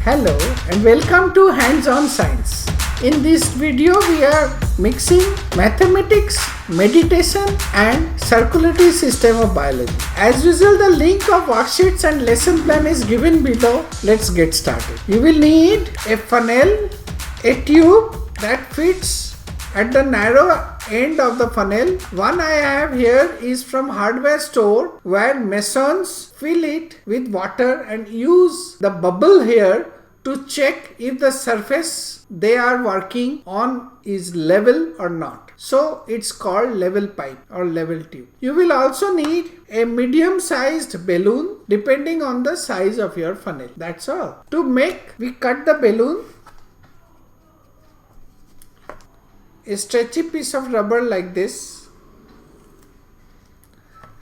Hello and welcome to Hands-on Science. In this video we are mixing mathematics, meditation and circulatory system of biology. As usual, the link of worksheets and lesson plan is given below. Let's get started. You will need a funnel, a tube that fits at the narrow end of the funnel. One I have here is from hardware store where masons fill it with water and use the bubble here to check if the surface they are working on is level or not. So it's called level pipe or level tube. You will also need a medium sized balloon depending on the size of your funnel. That's all. To make, we cut the balloon. A stretchy piece of rubber like this,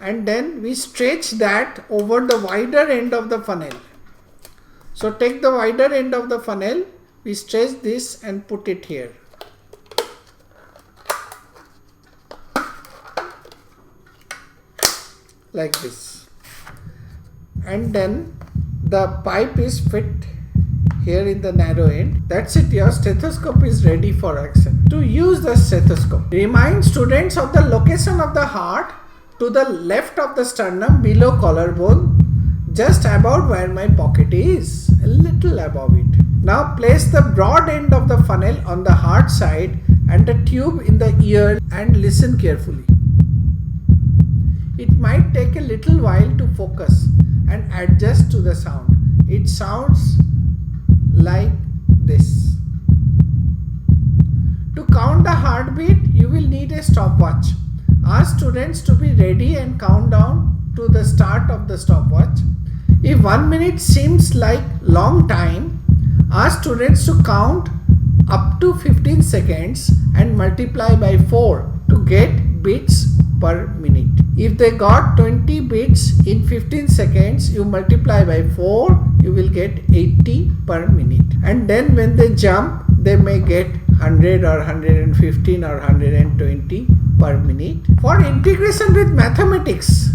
and then we stretch that over the wider end of the funnel. So take the wider end of the funnel, we stretch this and put it here. Like this. And then the pipe is fit here in the narrow end. That's it, your stethoscope is ready for action. To use the stethoscope, remind students of the location of the heart to the left of the sternum below collarbone, just about where my pocket is, a little above it. Now place the broad end of the funnel on the heart side and the tube in the ear and listen carefully. It might take a little while to focus and adjust to the sound. It sounds like this. To count the heartbeat, you will need a stopwatch. Ask students to be ready and count down to the start of the stopwatch. If 1 minute seems like long time, ask students to count up to 15 seconds and multiply by 4 to get beats per minute. If they got 20 beats in 15 seconds, you multiply by 4, you will get 80 per minute. And then when they jump, they may get 100 or 115 or 120 per minute. For integration with mathematics,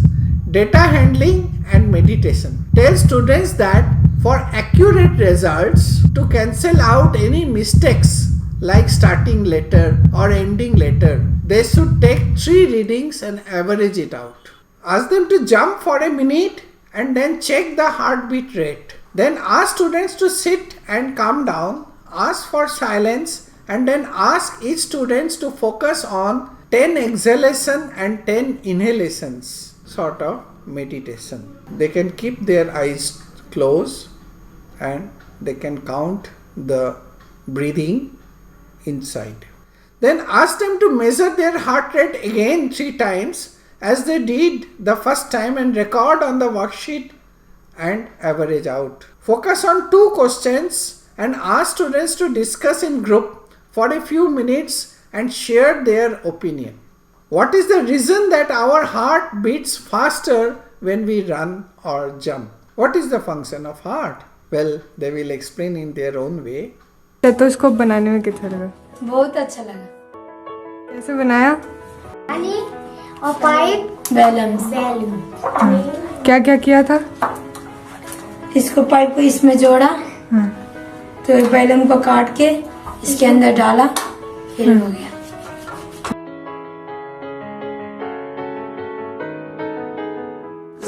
data handling and meditation, tell students that for accurate results, to cancel out any mistakes like starting letter or ending letter, they should take 3 readings and average it out. Ask them to jump for a minute and then check the heartbeat rate. Then ask students to sit and calm down, ask for silence, and then ask each student to focus on 10 exhalation and 10 inhalations, sort of meditation. They can keep their eyes closed and they can count the breathing inside. Then ask them to measure their heart rate again 3 times as they did the first time and record on the worksheet and average out. Focus on 2 questions and ask students to discuss in group for a few minutes and share their opinion. What is the reason that our heart beats faster when we run or jump? What is the function of heart? Well, they will explain in their own way. Stethoscope बनाने में कितना लगा? बहुत अच्छा लगा. कैसे बनाया? पानी और पाइप बैलून. क्या क्या किया था? इसको पाइप को इसमें जोड़ा, तो बैलून को काट के इसके अंदर डाला, फिर हो गया.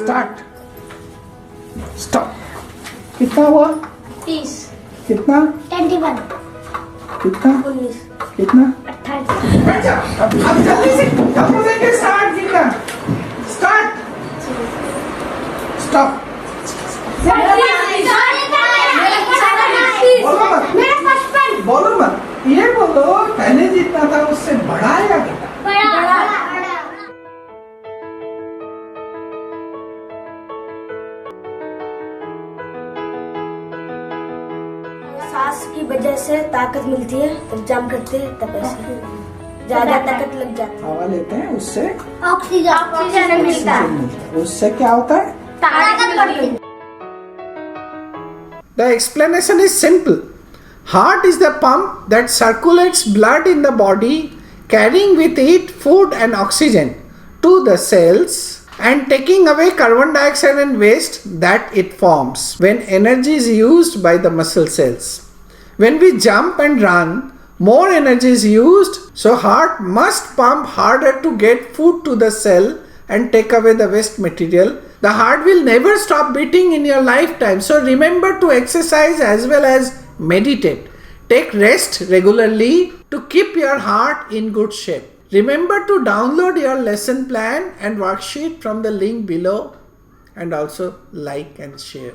स्टार्ट. स्टॉप. कितना हुआ? 30. कितना? 21. कितना? 19. कितना? 28. अब जल्दी से स्टार्ट कीजिएगा. स्टार्ट. स्टॉप. बोलो मत. ये बोलो पहले जितना था उससे बड़ा या घटा? सांस की वजह से ताकत मिलती है, जब जंप करते हैं तब ऐसे ज्यादा ताकत लग जाती है. हवा लेते हैं उससे ऑक्सीजन मिलता है. उससे क्या होता है? ताकत बढ़ती है. The explanation is simple. Heart is the pump that circulates blood in the body, carrying with it food and oxygen to the cells and taking away carbon dioxide and waste that it forms when energy is used by the muscle cells. When we jump and run, more energy is used, so heart must pump harder to get food to the cell and take away the waste material. The heart will never stop beating in your lifetime. So remember to exercise as well as meditate. Take rest regularly to keep your heart in good shape. Remember to download your lesson plan and worksheet from the link below, and also like and share.